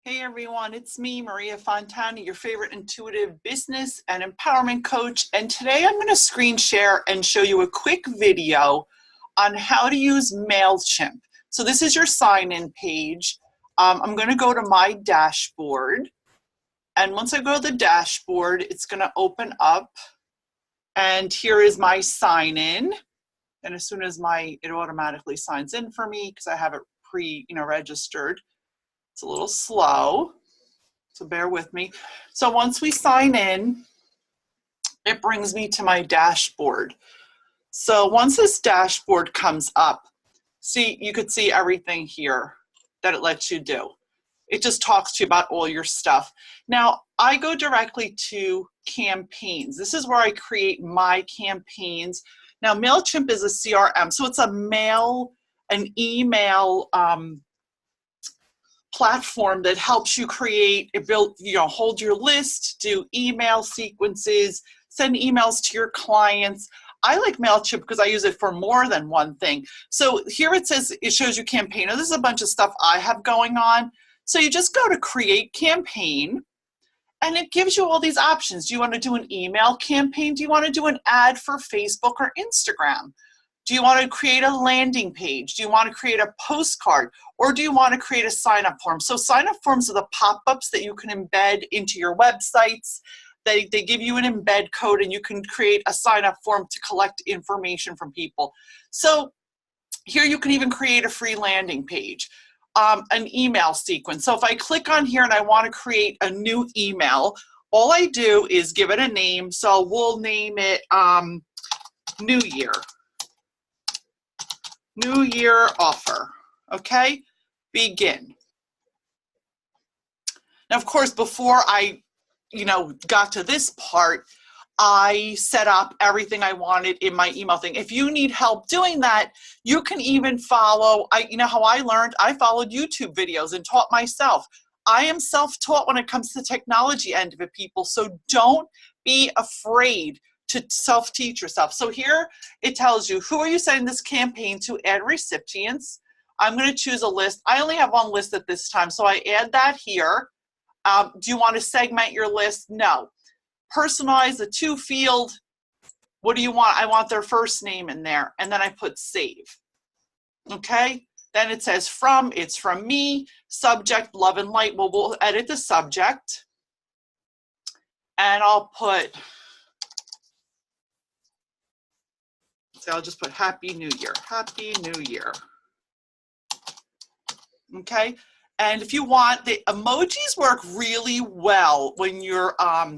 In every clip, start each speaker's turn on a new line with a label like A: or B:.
A: Hey everyone, it's me, Maria Fontana, your favorite intuitive business and empowerment coach. And today I'm going to screen share and show you a quick video on how to use Mailchimp. So this is your sign-in page. I'm going to go to my dashboard. And once I go to the dashboard, it's going to open up. And here is my sign-in. And as soon as it automatically signs in for me because I have it registered. It's a little slow, so bear with me. So once we sign in, it brings me to my dashboard. So once this dashboard comes up, see, you could see everything here that it lets you do. It just talks to you about all your stuff. Now, I go directly to campaigns. This is where I create my campaigns. Now, Mailchimp is a CRM, so it's an email platform that helps you create, build, hold your list, do email sequences, send emails to your clients. I like Mailchimp because I use it for more than one thing. So here it says, it shows you campaign. Now, this is a bunch of stuff I have going on. So you just go to create campaign and it gives you all these options. Do you want to do an email campaign? Do you want to do an ad for Facebook or Instagram? Do you want to create a landing page? Do you want to create a postcard? Or do you want to create a sign-up form? So sign-up forms are the pop-ups that you can embed into your websites. They give you an embed code and you can create a sign-up form to collect information from people. So here you can even create a free landing page, an email sequence. So if I click on here and I want to create a new email, all I do is give it a name. So we'll name it New Year. New Year offer, okay? Begin. Now, of course, before I, got to this part, I set up everything I wanted in my email thing. If you need help doing that, you can even follow, how I learned, I followed YouTube videos and taught myself. I am self-taught when it comes to the technology end of it, people, so don't be afraid to self-teach yourself. So here it tells you, who are you sending this campaign to? Add recipients. I'm going to choose a list. I only have one list at this time, so I add that here. Do you want to segment your list? No. Personalize the to field. What do you want? I want their first name in there, and then I put save. Okay? Then it says it's from me, subject, love and light. Well, we'll edit the subject, and I'll put, so I'll just put Happy New Year. Happy New Year. Okay? And if you want, the emojis work really well when you're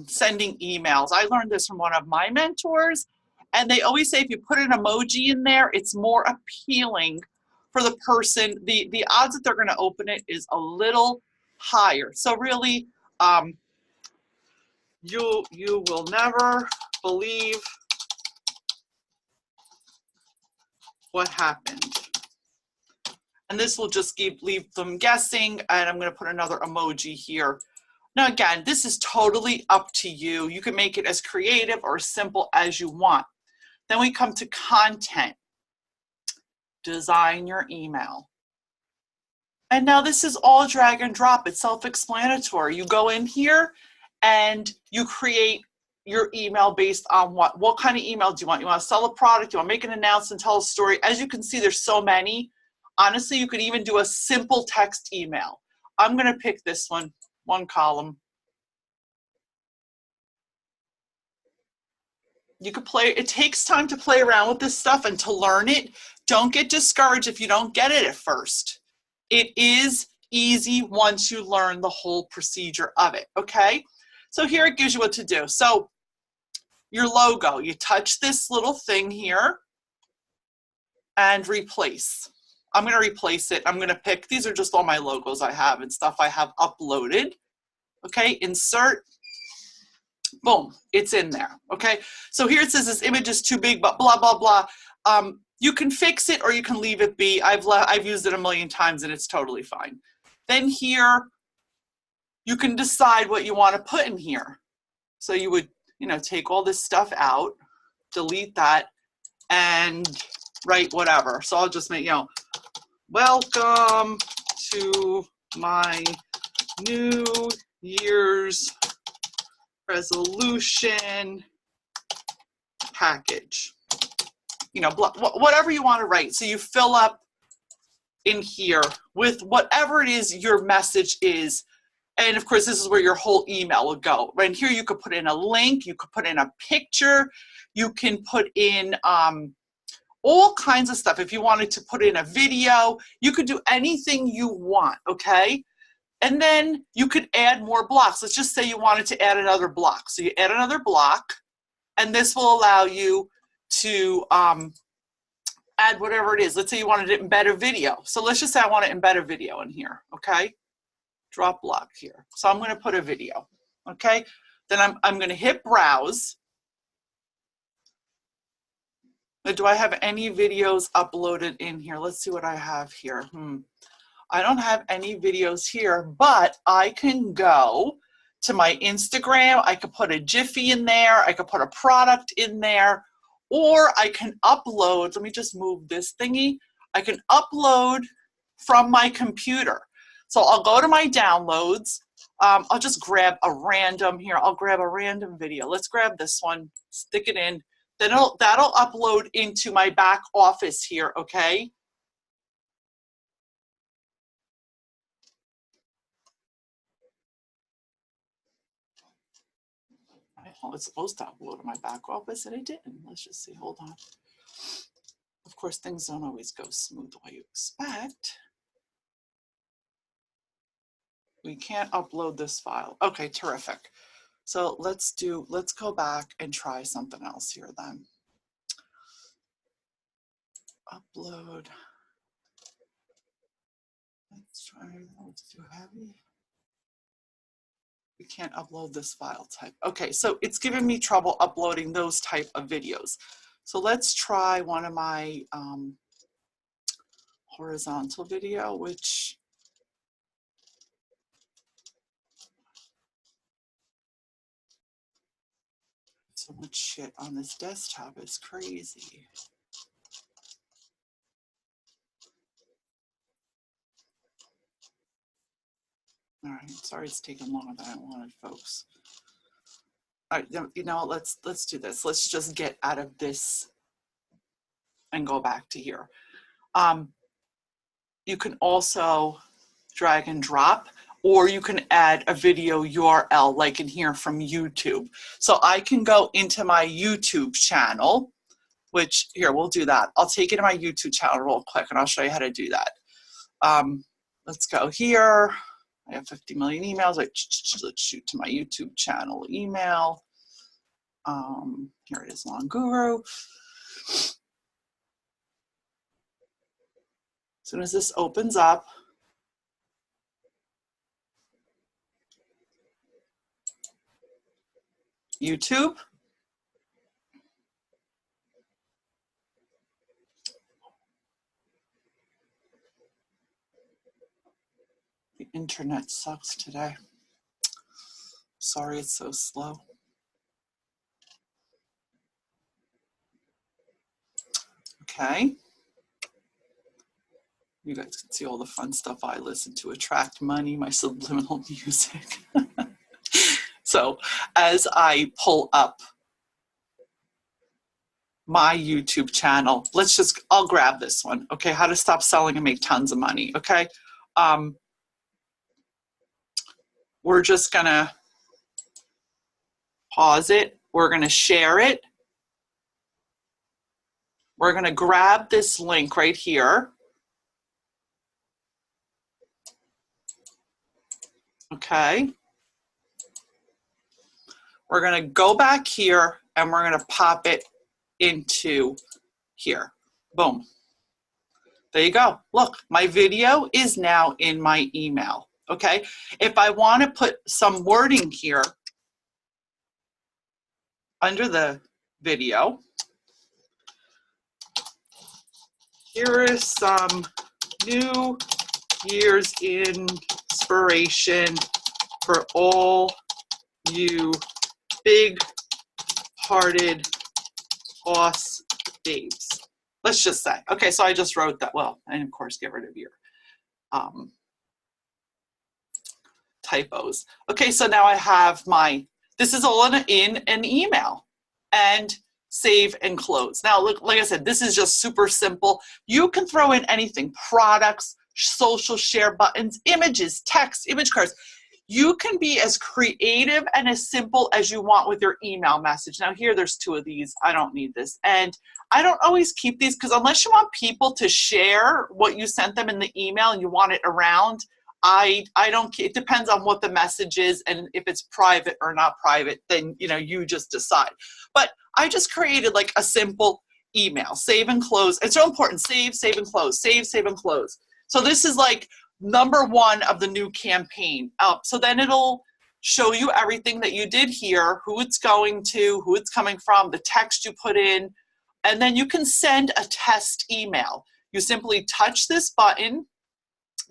A: sending emails. I learned this from one of my mentors, and they always say if you put an emoji in there, it's more appealing for the person. The odds that they're going to open it is a little higher. So really, you will never believe what happened. And this will just leave them guessing, and I'm going to put another emoji here. Now again, this is totally up to you. You can make it as creative or simple as you want. Then we come to content. Design your email. And now this is all drag and drop. It's self-explanatory. You go in here and you create your email based on what kind of email do you want? You want to sell a product? You want to make an announcement, tell a story? As you can see, there's so many. Honestly, you could even do a simple text email. I'm going to pick this one column. You could it takes time to play around with this stuff and to learn it. Don't get discouraged if you don't get it at first. It is easy once you learn the whole procedure of it, okay? So here it gives you what to do. So your logo, you touch this little thing here and replace. I'm going to replace it. I'm going to pick, these are just all my logos I have and stuff I have uploaded. Okay, insert. Boom, it's in there. Okay, so here it says this image is too big, but blah, blah, blah. You can fix it or you can leave it be. I've used it a million times and it's totally fine. Then here, you can decide what you want to put in here. So you would, take all this stuff out, delete that, and write whatever. So I'll just make, welcome to my New Year's resolution package. You know, whatever you want to write. So you fill up in here with whatever it is your message is. And of course, this is where your whole email will go. Right here, you could put in a link, you could put in a picture, you can put in all kinds of stuff. If you wanted to put in a video, you could do anything you want, okay? And then you could add more blocks. Let's just say you wanted to add another block. So you add another block, and this will allow you to add whatever it is. Let's say you wanted to embed a video. So let's just say I want to embed a video in here, okay? Drop block here. So I'm going to put a video, okay? Then I'm going to hit browse. Do I have any videos uploaded in here? Let's see what I have here. I don't have any videos here, but I can go to my Instagram. I could put a Jiffy in there. I could put a product in there, or I can upload. Let me just move this thingy. I can upload from my computer. So I'll go to my downloads. I'll just grab a random here. I'll grab a random video. Let's grab this one, stick it in. Then that'll upload into my back office here, okay? Well, it's supposed to upload to my back office, and it didn't. Let's just see, hold on. Of course, things don't always go smooth the way you expect. We can't upload this file. Okay, terrific. So let's go back and try something else here then. Upload. Let's try, it's too heavy. We can't upload this file type. Okay, so it's giving me trouble uploading those type of videos. So let's try one of my horizontal video, which so much shit on this desktop is crazy. All right, sorry it's taking longer than I wanted, folks. All right, you know, let's do this. Let's just get out of this and go back to here. You can also drag and drop, or you can add a video URL like in here from YouTube. So I can go into my YouTube channel, which here, we'll do that. I'll take it to my YouTube channel real quick and I'll show you how to do that. Let's go here. I have 50 million emails. Let's shoot to my YouTube channel email. Here it is, Long Guru. As soon as this opens up, YouTube. The internet sucks today. Sorry it's so slow. Okay. You guys can see all the fun stuff I listen to. Attract money, my subliminal music. So as I pull up my YouTube channel, I'll grab this one. Okay, how to stop selling and make tons of money. Okay. We're just gonna pause it. We're gonna share it. We're gonna grab this link right here. Okay. We're gonna go back here and we're gonna pop it into here. Boom. There you go. Look, my video is now in my email. Okay. If I want to put some wording here under the video, here is some New Year's inspiration for all you big-hearted boss babes. Let's just say. Okay, so I just wrote that. Well, and of course, get rid of your typos. Okay, so now I have this is all in an email, and save and close. Now, look, like I said, this is just super simple. You can throw in anything: products, social share buttons, images, text, image cards. You can be as creative and as simple as you want with your email message. Now here, there's 2 of these. I don't need this. And I don't always keep these, because unless you want people to share what you sent them in the email and you want it around, I don't, it depends on what the message is, and if it's private or not private, then you just decide. But I just created like a simple email, save and close. It's so important: save, save and close, save, save and close. So this is like number 1 of the new campaign. So then it'll show you everything that you did here, who it's going to, who it's coming from, the text you put in, and then you can send a test email. You simply touch this button,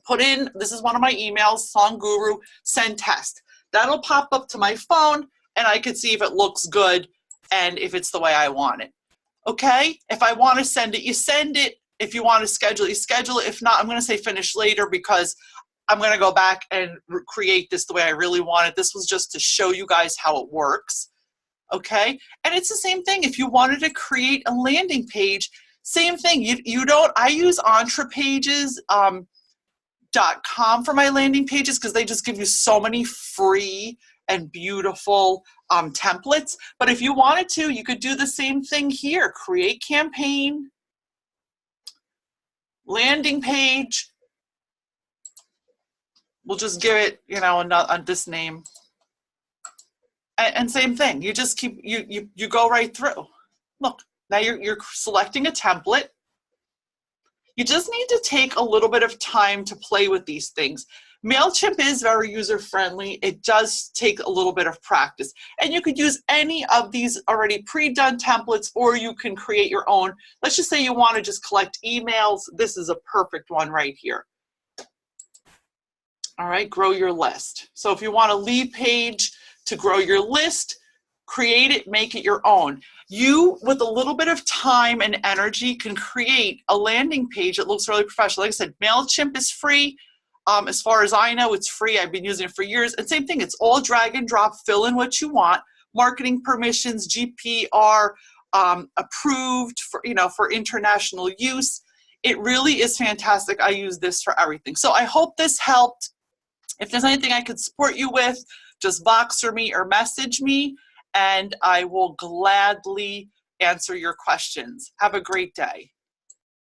A: put in, this is one of my emails, Song Guru, send test. That'll pop up to my phone, and I can see if it looks good and if it's the way I want it. Okay, if I want to send it, you send it. If you want to schedule, you schedule it. If not, I'm going to say finish later, because I'm going to go back and create this the way I really want it. This was just to show you guys how it works. Okay, and it's the same thing. If you wanted to create a landing page, same thing. I use entrepages.com for my landing pages, because they just give you so many free and beautiful templates. But if you wanted to, you could do the same thing here. Create campaign, landing page. We'll just give it, this name. And same thing. You just keep, you go right through. Look, now you're selecting a template. You just need to take a little bit of time to play with these things. Mailchimp is very user-friendly. It does take a little bit of practice. And you could use any of these already pre-done templates, or you can create your own. Let's just say you want to just collect emails. This is a perfect one right here. All right, grow your list. So if you want a lead page to grow your list, create it, make it your own. You, with a little bit of time and energy, can create a landing page that looks really professional. Like I said, Mailchimp is free. As far as I know, it's free. I've been using it for years. And same thing, it's all drag and drop. Fill in what you want. Marketing permissions, GPR, approved for international use. It really is fantastic. I use this for everything. So I hope this helped. If there's anything I could support you with, just Voxer me or message me, and I will gladly answer your questions. Have a great day.